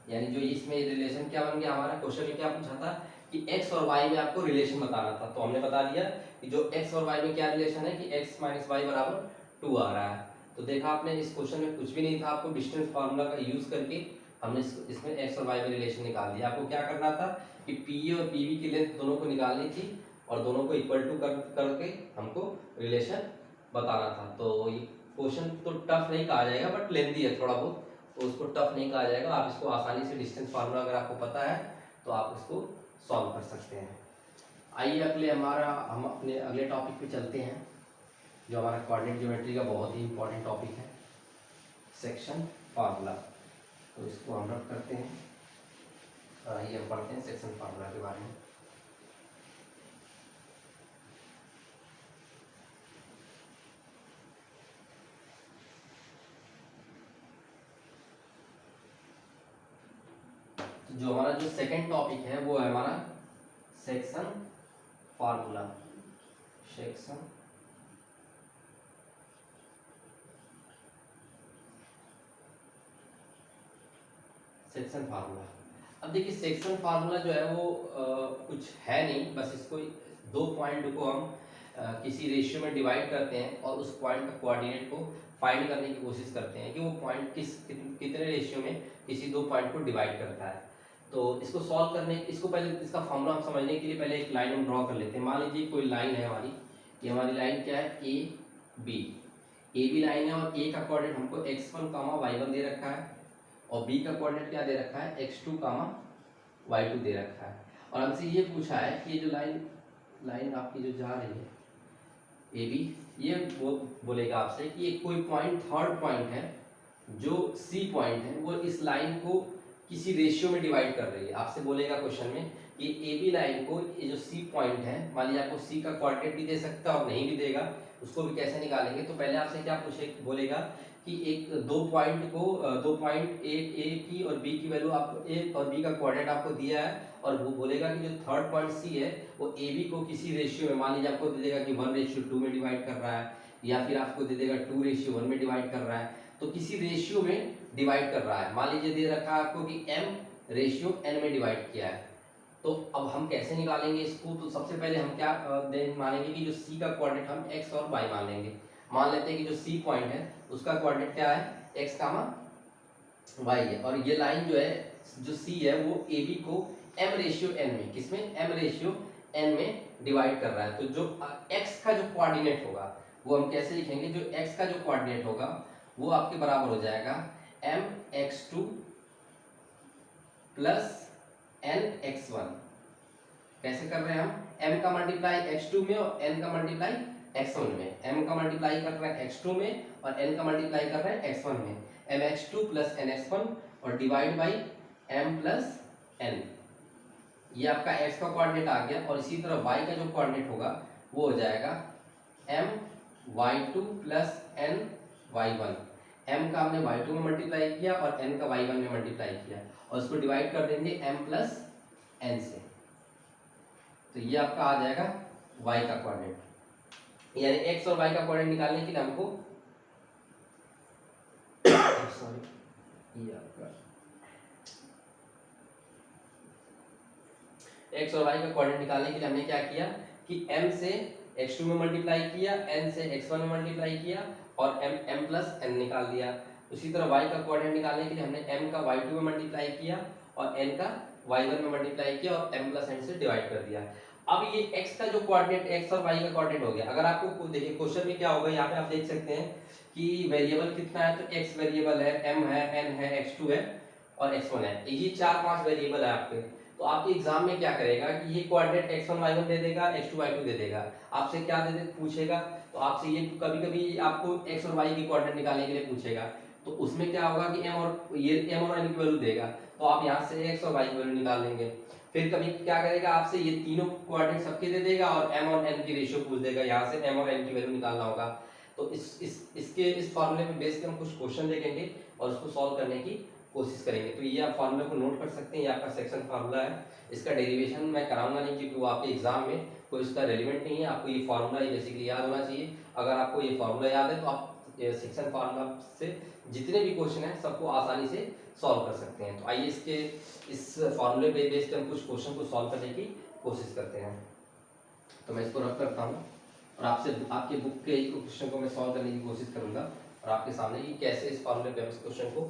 यानी जो इसमें रिलेशन क्या बन गया, हमारा क्वेश्चन में क्या पूछा था कि x और y में आपको रिलेशन बताना था, तो हमने बता दिया कि जो x और y में क्या रिलेशन है कि x माइनस वाई बराबर 2 आ रहा है। तो देखा आपने इस क्वेश्चन में कुछ भी नहीं था, आपको डिस्टेंस फार्मूला का यूज करके हमने इसमें x और y में रिलेशन निकाल दिया। आपको क्या करना था कि PE और PB की लेंथ दोनों को निकालनी थी और दोनों को इक्वल टू करके हमको रिलेशन बताना था। तो ये क्वेश्चन तो टफ नहीं कहा जाएगा बट लेंथी है थोड़ा बहुत, तो उसको टफ नहीं कहा जाएगा। आप इसको आसानी से डिस्टेंस फार्मूला अगर आपको पता है तो आप उसको सॉल्व कर सकते हैं। आइए हम अपने अगले टॉपिक पे चलते हैं, जो हमारा कोऑर्डिनेट ज्योमेट्री का बहुत ही इंपॉर्टेंट टॉपिक है, सेक्शन फार्मूला। तो इसको हम रख करते हैं, आइए हम पढ़ते हैं सेक्शन फार्मूला के बारे में। जो हमारा जो सेकंड टॉपिक है वो है हमारा section formula. Section section formula. अब देखिए सेक्शन फार्मूला जो है वो कुछ है नहीं, बस इसको दो पॉइंट को हम किसी रेशियो में डिवाइड करते हैं और उस पॉइंट का कोऑर्डिनेट को फाइंड करने की कोशिश करते हैं कि वो पॉइंट कितने रेशियो में किसी दो पॉइंट को डिवाइड करता है। तो इसको सॉल्व करने, इसको पहले इसका फॉर्मूला हम समझने के लिए पहले एक लाइन हम ड्रॉ कर लेते हैं। मान लीजिए कोई लाइन है हमारी, ये हमारी लाइन क्या है, ए बी लाइन है और ए का कोऑर्डिनेट हमको x1 y1 दे रखा है और बी का कोऑर्डिनेट क्या दे रखा है, x2 y2 दे रखा है। और हमसे ये पूछा है कि ये जो लाइन आपकी जो जा रही है ए बी, ये वो बोलेगा आपसे कि एक कोई पॉइंट थर्ड पॉइंट है जो सी पॉइंट है, वो इस लाइन को किसी रेशियो में डिवाइड कर रही है। आपसे बोलेगा क्वेश्चन में कि ए बी लाइन को ये जो सी पॉइंट है, मान लीजिए आपको सी का कोऑर्डिनेट भी दे सकता है और नहीं भी देगा, उसको भी कैसे निकालेंगे। तो पहले आपसे क्या बोलेगा कि एक दो पॉइंट ए की और बी की वैल्यू आपको, ए और बी का कोऑर्डिनेट आपको दिया है और वो बोलेगा कि जो थर्ड पॉइंट सी है वो ए बी को किसी रेशियो में, मान लीजिए आपको दे देगा कि 1:2 में डिवाइड कर रहा है या फिर आपको दे देगा 2:1 में डिवाइड कर रहा है, तो किसी रेशियो में डिवाइड कर रहा है। मान लीजिए दे रखा है आपको कि m/n में डिवाइड किया है। तो अब हम कैसे निकालेंगे इसको, तो सबसे पहले हम क्या मानेंगे कि जो सी का कोऑर्डिनेट हम x और y मान लेंगे। मान लेते हैं कि जो सी पॉइंट है उसका कोऑर्डिनेट क्या है, x, y है, और ये लाइन जो है जो सी है वो ए बी को m/n में, किसमें, m/n में डिवाइड कर रहा है। तो जो x का जो कोऑर्डिनेट होगा वो हम कैसे लिखेंगे, जो x का जो कोऑर्डिनेट होगा वो आपके बराबर हो जाएगा mx2 प्लस nx1। कैसे कर रहे हैं हम, m का मल्टीप्लाई x2 में और n का मल्टीप्लाई x1 में। m का मल्टीप्लाई कर रहे हैं x2 में और n का मल्टीप्लाई कर रहे हैं x1 में, mx2 प्लस nx1 और divide by m plus n। ये आपका x का कोऑर्डिनेट आ गया और इसी तरह y का जो कोऑर्डिनेट होगा वो हो जाएगा my2 प्लस ny1। m का हमने y2 में मल्टीप्लाई किया और n का y1 में मल्टीप्लाई किया और इसको डिवाइड कर देंगे m प्लस n से। तो ये आपका आ जाएगा y का कोऑर्डिनेट, यानी x और y का कोऑर्डिनेट निकालने के लिए हमको सॉरी ये आपका x और y का कोऑर्डिनेट निकालने के लिए हमने क्या किया कि m से x2 में मल्टीप्लाई किया, n से x1 में मल्टीप्लाई किया और m प्लस n निकाल दिया। उसी तरह y का कोऑर्डिनेट निकालने के लिए हमने m का y2 में मल्टीप्लाई किया और n का y1 में मल्टीप्लाई किया और m प्लस n से डिवाइड कर दिया। अब ये x का जो कोऑर्डिनेट, x और y का कोऑर्डिनेट हो गया। अगर आपको देखिए क्वेश्चन में क्या होगा, यहाँ पे आप देख सकते हैं कि वेरिएबल कितना है, तो x वेरिएबल है, m है, n है, x2 है और x1 है, ये 4-5 वेरिएबल है आपके। तो आपके एग्जाम में क्या करेगा कि ये कोऑर्डिनेट x1 y1 दे देगा, x2 y2 दे देगा। आपसे क्या पूछेगा, तो आपसे ये कभी कभी आपको x और y की कोऑर्डिनेट निकालने के लिए पूछेगा, तो उसमें क्या होगा कि m और n की वैल्यू देगा, तो आप यहाँ से x और y की वैल्यू निकाल लेंगे। फिर कभी क्या करेगा, आपसे ये तीनों कोऑर्डिनेट सबके दे देगा और m और n की रेशियो पूछ देगा, यहाँ से m और n की वैल्यू निकालना होगा। तो इस फॉर्मूले पे बेस पे हम कुछ क्वेश्चन देखेंगे और उसको सॉल्व करने की कोशिश करेंगे। तो ये आप फार्मूला को नोट कर सकते हैं, ये आपका सेक्शन फार्मूला है। इसका डेरिवेशन मैं कराऊंगा नहीं क्योंकि वो आपके एग्जाम में कोई इसका रेलिवेंट नहीं है। आपको ये फार्मूला बेसिकली याद होना चाहिए। अगर आपको ये फार्मूला याद है तो आप सेक्शन फार्मूला से जितने भी क्वेश्चन हैं सबको आसानी से सॉल्व कर सकते हैं। तो आइए इस फार्मूले पे बेस्ड हम कुछ क्वेश्चन को सॉल्व करने की कोशिश करते हैं। तो मैं इसको रख करता हूँ और आपसे आपके बुक के एक क्वेश्चन को मैं सॉल्व करने की कोशिश करूंगा और आपके सामने कि कैसे इस फार्मूले पे हम इस क्वेश्चन को,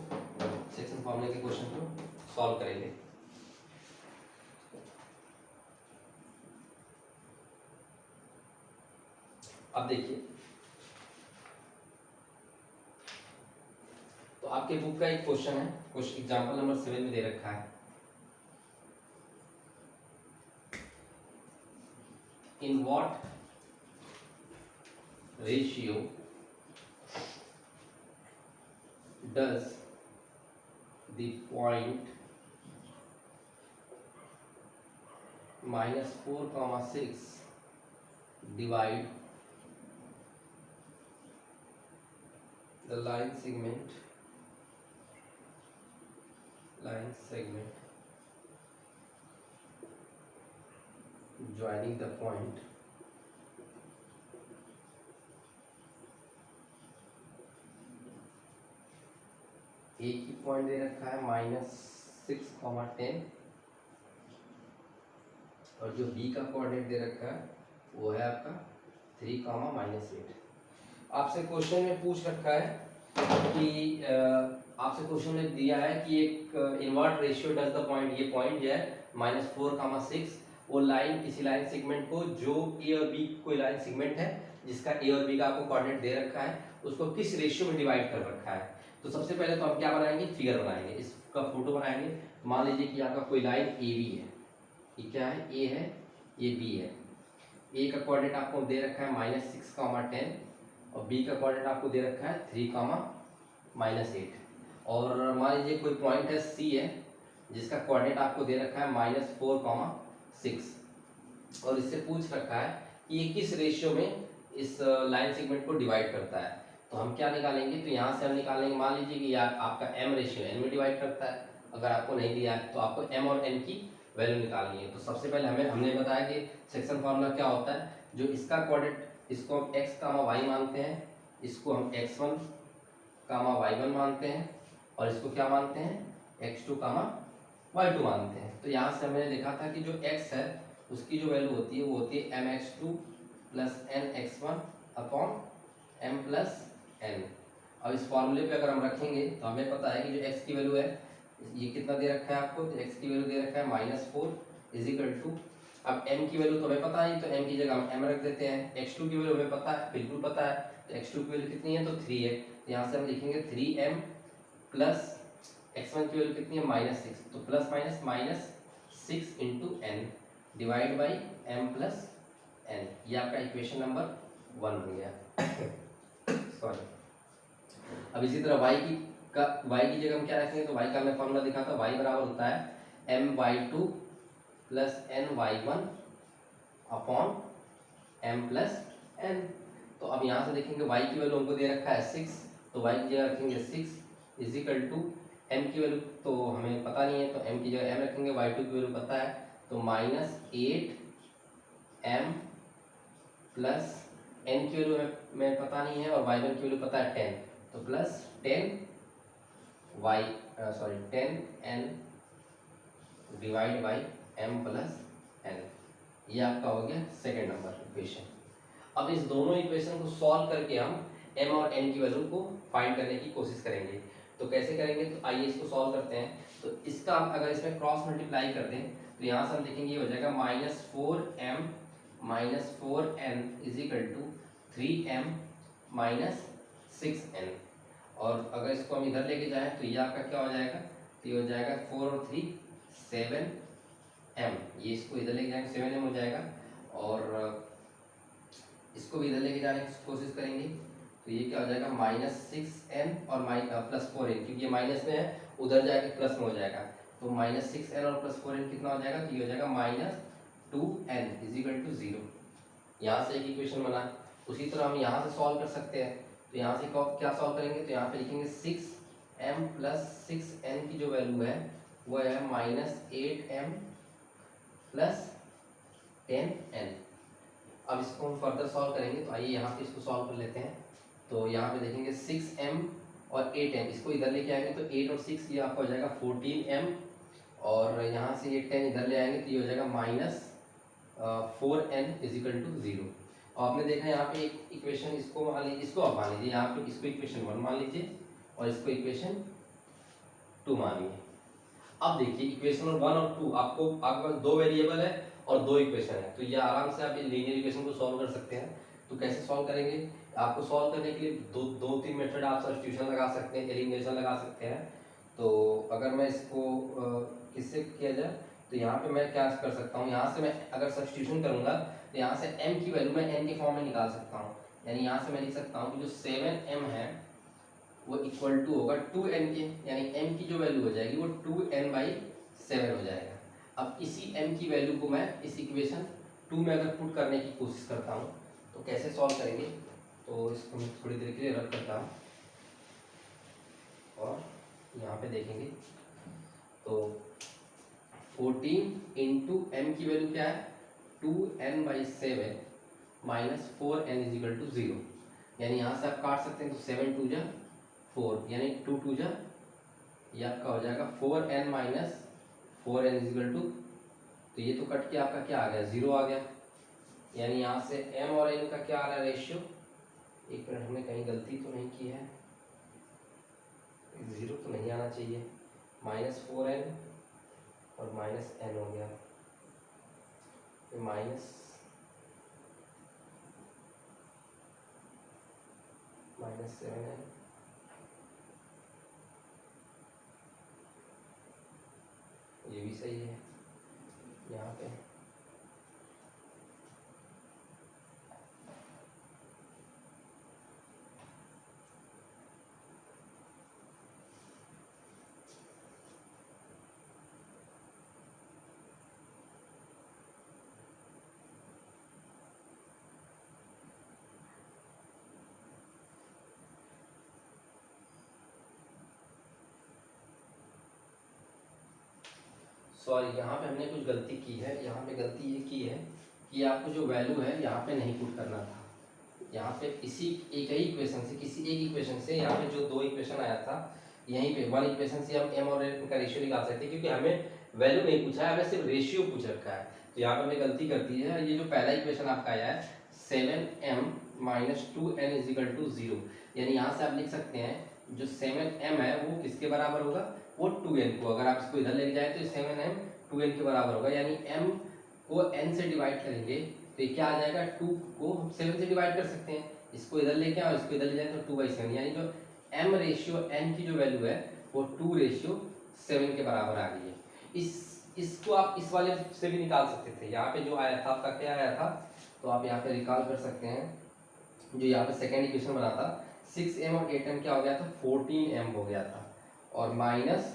सेक्शन फार्मूले के क्वेश्चन को सॉल्व करेंगे। अब देखिए, तो आपके बुक का एक क्वेश्चन है, क्वेश्चन एग्जांपल नंबर 7 में दे रखा है, in what ratio does the point -4, 6 divide the line segment joining the point A की पॉइंट दे रखा है -6,10 और जो बी का कोऑर्डिनेट दे रखा है वो है आपका 3, -8। आपसे क्वेश्चन में पूछ रखा है कि आपसे क्वेश्चन में दिया है कि एक in what ratio does the point, ये पॉइंट जो है -4, 6, वो लाइन किसी लाइन सेगमेंट को जो ए और बी कोई लाइन सेगमेंट है जिसका ए और बी का आपको कोऑर्डिनेट दे रखा है उसको किस रेशियो में डिवाइड कर रखा है। तो सबसे पहले तो हम क्या बनाएंगे, फिगर बनाएंगे, इसका फोटो बनाएंगे। मान लीजिए कि आपका कोई लाइन ए बी है, ये क्या है, ए है, ये बी है। ए का कोऑर्डिनेट आपको दे रखा है -6, 10 और बी का कोऑर्डिनेट आपको दे रखा है 3, -8। और मान लीजिए कोई पॉइंट है सी है जिसका कोऑर्डिनेट आपको दे रखा है -4, 6 और इससे पूछ रखा है कि ये किस रेशियो में इस लाइन सेगमेंट को डिवाइड करता है। तो हम क्या निकालेंगे, तो यहाँ से हम निकालेंगे, मान लीजिए कि यार आपका m रेशियो n में डिवाइड करता है। अगर आपको नहीं दिया है तो आपको m और n की वैल्यू निकालनी है। तो सबसे पहले हमने बताया कि सेक्शन फार्मूला क्या होता है, जो इसका कोऑर्डिनेट इसको हम x, y मानते हैं, इसको हम x1, y1 मानते हैं और इसको क्या मानते हैं, x2, y2 मानते हैं। तो यहाँ से हमने देखा था कि जो x है उसकी जो वैल्यू होती है वो होती है mx2 + nx1 upon m + n। अब इस फॉर्मूले पे अगर हम रखेंगे तो हमें पता है कि जो x की वैल्यू है ये कितना दे रखा है आपको, तो x की वैल्यू दे रखा है -4 = अब m की वैल्यू तो हमें पता है, तो m की जगह हम m रख देते हैं। x2 की वैल्यू हमें पता है, बिल्कुल पता है, तो x2 की वैल्यू कितनी है, तो 3 है। तो यहाँ से हम लिखेंगे 3m प्लस x1 की वैल्यू कितनी है, -6, तो plus minus -6 × n divide by m + n। ये आपका इक्वेशन नंबर 1 बन गया। सॉरी। अब इसी तरह y की जगह हम क्या रखेंगे, तो y का हमने फॉर्मूला देखा था, y बराबर होता है my2 + ny1 upon m + n। तो अब यहाँ से देखेंगे y की वैल्यू हमको दे रखा है 6, तो y की जगह रखेंगे 6 = m की वैल्यू तो हमें पता नहीं है, तो m की जगह m रखेंगे, y2 की वैल्यू पता है, तो -8m प्लस n की वैल्यू हमें पता नहीं है और y1 की वैल्यू पता है 10, तो plus 10n divide by m + n। ये आपका हो गया सेकेंड नंबर इक्वेशन। अब इस दोनों इक्वेशन को सॉल्व करके हम m और n की वैल्यू को फाइंड करने की कोशिश करेंगे। तो कैसे करेंगे, तो आइए इसको सॉल्व करते हैं। तो इसका अगर इसमें क्रॉस मल्टीप्लाई कर दें तो यहाँ से हम देखेंगे ये हो जाएगा -4m -4n = 3m -6n। और अगर इसको हम इधर लेके जाएं तो ये आपका क्या हो जाएगा, तो ये हो जाएगा 4 और 3 7m। ये इसको इधर लेके जाएंगे 7m हो जाएगा, और इसको भी इधर लेके जाने की कोशिश करेंगे तो ये क्या हो जाएगा -6n और +4n, क्योंकि ये माइनस में है उधर जाके प्लस में हो जाएगा। तो -6n और +4n कितना हो जाएगा, तो ये हो जाएगा -2n = 0। यहाँ से एक इक्वेशन बना। उसी तरह हम यहाँ से सॉल्व कर सकते हैं। तो यहाँ से क्या सॉल्व करेंगे, तो यहाँ पे लिखेंगे 6m + 6n की जो वैल्यू है वो है -8m + 10n। अब इसको हम फर्दर सॉल्व करेंगे, तो आइए यहाँ पे इसको सॉल्व कर लेते हैं। तो यहाँ पे देखेंगे 6m और 8m, इसको इधर लेके आएंगे तो 8 और 6 ये आपका हो जाएगा 14m, और यहाँ से ये 10 इधर ले आएंगे तो ये हो जाएगा -4n = 0। और आपने देखा यहाँ पे एक इक्वेशन, इसको मान लीजिए, इसको आप मान लीजिए यहाँ पे, इसको इक्वेशन 1 मान लीजिए और इसको इक्वेशन 2 मानिए। अब देखिए इक्वेशन 1 और 2 आपके पास 2 वेरिएबल है और 2 इक्वेशन है, तो ये आराम से आप लीनियर इक्वेशन को सॉल्व कर सकते हैं। तो कैसे सॉल्व करेंगे, आपको सॉल्व करने के लिए दो तीन मेथड आप सब्स्टिट्यूशन लगा सकते हैं, एलिमिनेशन लगा सकते हैं। तो अगर मैं इसको किससे किया जाए, तो यहाँ पे मैं क्या कर सकता हूँ, यहाँ से मैं अगर सब्स्टिट्यूशन करूँगा तो यहाँ से m की वैल्यू मैं n के फॉर्म में निकाल सकता हूँ। यानी यहाँ से मैं लिख सकता हूँ कि जो 7m है वो इक्वल टू होगा 2n के, यानी m की जो वैल्यू हो जाएगी वो 2n/7 हो जाएगा। अब इसी m की वैल्यू को मैं इस इक्वेशन 2 में अगर पुट करने की कोशिश करता हूँ तो कैसे सॉल्व करेंगे, तो इसको मैं थोड़ी देर के लिए रख करता हूँ और यहाँ पे देखेंगे तो 14 × m की वैल्यू क्या है 2n/7 minus 4n is equal to 0। यानी यहाँ से आप काट सकते हैं, तो 7 2 जा 4, यानी 2 2 जा, ये आपका हो जाएगा 4n minus 4n is equal to, तो ये तो कट के आपका क्या आ गया, 0 आ गया। यानी यहाँ से m और n का क्या आ रहा है रेशियो, एक मिनट, हमने कहीं गलती तो नहीं की है, 0 तो नहीं आना चाहिए, -4n और -n हो गया, -7n, ये भी सही है यहाँ पे। सॉरी, यहाँ पे हमने कुछ गलती की है। यहाँ पे गलती ये की है कि आपको जो वैल्यू है यहाँ पे नहीं पुट करना था। यहाँ पे इसी एक ही इक्वेशन से, किसी एक इक्वेशन से, यहाँ पे जो दो इक्वेशन आया था, यहीं पे वन इक्वेशन से हम m और n का रेशियो निकाल सकते हैं, क्योंकि हमें वैल्यू नहीं पूछा है, हमें सिर्फ रेशियो पूछ रखा है। तो यहाँ पे हमने गलती कर दी है। ये जो पहला इक्वेशन आपका आया है 7m minus 2n is equal to 0, यानी यहाँ से आप लिख सकते हैं जो 7m है वो किसके बराबर होगा, वो 2n को, अगर आप इसको इधर लेके जाए तो 7m 2n के बराबर होगा। यानी m को n से डिवाइड करेंगे तो ये क्या आ जाएगा, 2 को 7 से डिवाइड कर सकते हैं, इसको इधर लेके आओ, इसको इधर ले जाए तो 2/7, यानी जो m रेशियो n की जो वैल्यू है वो 2:7 के बराबर आ गई है। इसको आप इस वाले से भी निकाल सकते थे। यहाँ पे जो आया था आपका क्या आया था, तो आप यहाँ पे रिकॉल कर सकते हैं, जो यहाँ पे सेकेंड इक्वेशन बना था 6m और 8m क्या हो गया था, 14m हो गया था, और माइनस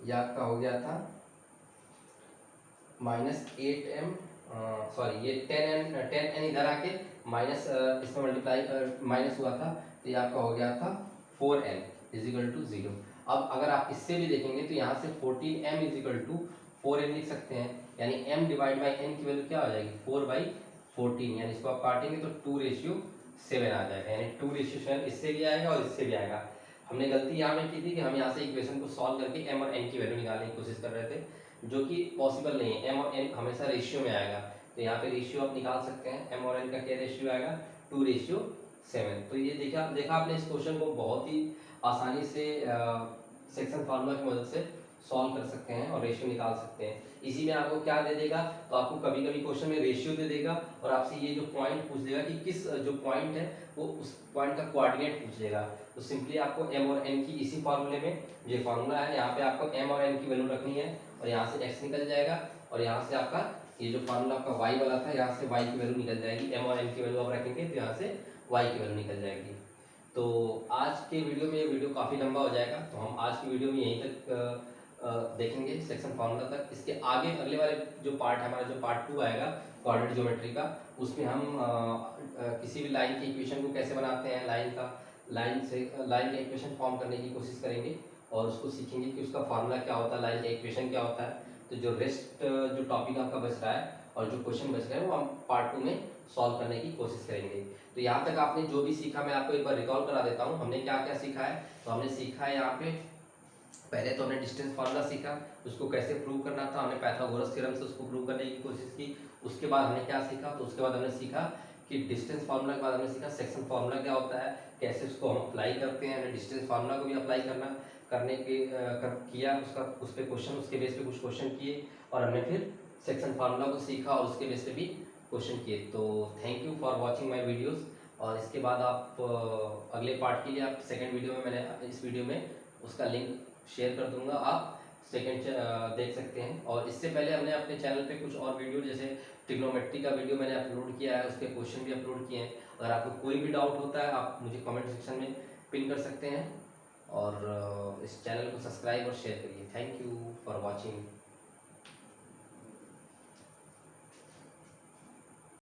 यह आपका हो गया था -8m, सॉरी ये 10n इधर आके माइनस इसमें मल्टीप्लाई माइनस हुआ था, तो ये आपका हो गया था 4n इज इक्वल टू 0। अब अगर आप इससे भी देखेंगे तो यहाँ से 14m is equal to 4n लिख सकते हैं, यानी m डिवाइड बाई n की वैल्यू क्या हो जाएगी, 4/14, यानी इसको आप काटेंगे तो 2:7 आ जाएगा, यानी 2:7 इससे भी आएगा और इससे भी आएगा। हमने गलती यहाँ में की थी कि हम यहाँ से इक्वेशन को सॉल्व करके m और n की वैल्यू निकालने की कोशिश कर रहे थे, जो कि पॉसिबल नहीं है। m और n हमेशा रेशियो में आएगा, तो यहाँ पे रेशियो आप निकाल सकते हैं, m और n का क्या रेशियो आएगा, 2:7। तो ये देखा आपने इस क्वेश्चन को बहुत ही आसानी से सेक्शन फार्मूला की मदद से सॉल्व कर सकते हैं और रेशियो निकाल सकते हैं। इसी में आपको क्या दे देगा, तो आपको कभी कभी क्वेश्चन में रेशियो दे देगा और आपसे ये जो पॉइंट पूछ देगा कि किस जो पॉइंट है वो उस पॉइंट का कोऑर्डिनेट पूछ लेगा। तो सिंपली आपको m और n की इसी फार्मूले में, ये फार्मूला है, यहाँ पे आपको m और n की वैल्यू रखनी है और यहाँ से x निकल जाएगा, और यहाँ से आपका ये जो फार्मूला आपका y वाला था, यहाँ से y की वैल्यू निकल जाएगी, m और n की वैल्यू आप रखेंगे तो यहाँ से y की वैल्यू निकल जाएगी। तो आज के वीडियो में, ये वीडियो काफ़ी लंबा हो जाएगा, तो हम आज की वीडियो में यहीं तक देखेंगे सेक्शन फार्मूला तक। इसके आगे अगले वाले जो पार्ट है हमारा, जो पार्ट 2 आएगा कोऑर्डिनेट ज्योमेट्री का, उसमें हम किसी भी लाइन की इक्वेशन को कैसे बनाते हैं, लाइन का इक्वेशन फॉर्म करने की कोशिश करेंगे और उसको सीखेंगे कि उसका फार्मूला क्या होता है, लाइन का इक्वेशन क्या होता है। तो जो रेस्ट जो टॉपिक आपका बच रहा है और जो क्वेश्चन बच रहे हैं वो हम पार्ट 2 में सॉल्व करने की कोशिश करेंगे। तो यहाँ तक आपने जो भी सीखा मैं आपको एक बार रिकॉल करा देता हूँ, हमने क्या क्या सीखा है। तो हमने सीखा है यहाँ पे, पहले तो हमने डिस्टेंस फार्मूला सीखा, उसको कैसे प्रूव करना था, हमने पाइथागोरस थ्योरम से उसको प्रूव करने की कोशिश की। उसके बाद हमने क्या सीखा, तो उसके बाद हमने सीखा कि डिस्टेंस फार्मूला के बाद हमने सीखा सेक्शन फार्मूला क्या होता है, कैसे उसको हम अप्लाई करते हैं। हमने डिस्टेंस फार्मूला को भी अप्लाई किया, उस पर क्वेश्चन, उसके बेस पे कुछ क्वेश्चन किए, और हमने फिर सेक्शन फार्मूला को सीखा और उसके बेस पे भी क्वेश्चन किए। तो thank you for watching my videos. और इसके बाद आप अगले पार्ट के लिए आप सेकेंड वीडियो में, मैंने इस वीडियो में उसका लिंक शेयर कर दूंगा, आप सेकेंड देख सकते हैं। और इससे पहले हमने अपने चैनल पे कुछ और वीडियो, जैसे ट्रिग्नोमेट्री का वीडियो मैंने अपलोड किया है, उसके क्वेश्चन भी अपलोड किए हैं। अगर आपको कोई भी डाउट होता है आप मुझे कमेंट सेक्शन में पिन कर सकते हैं, और इस चैनल को सब्सक्राइब और शेयर करिए। Thank you for watching.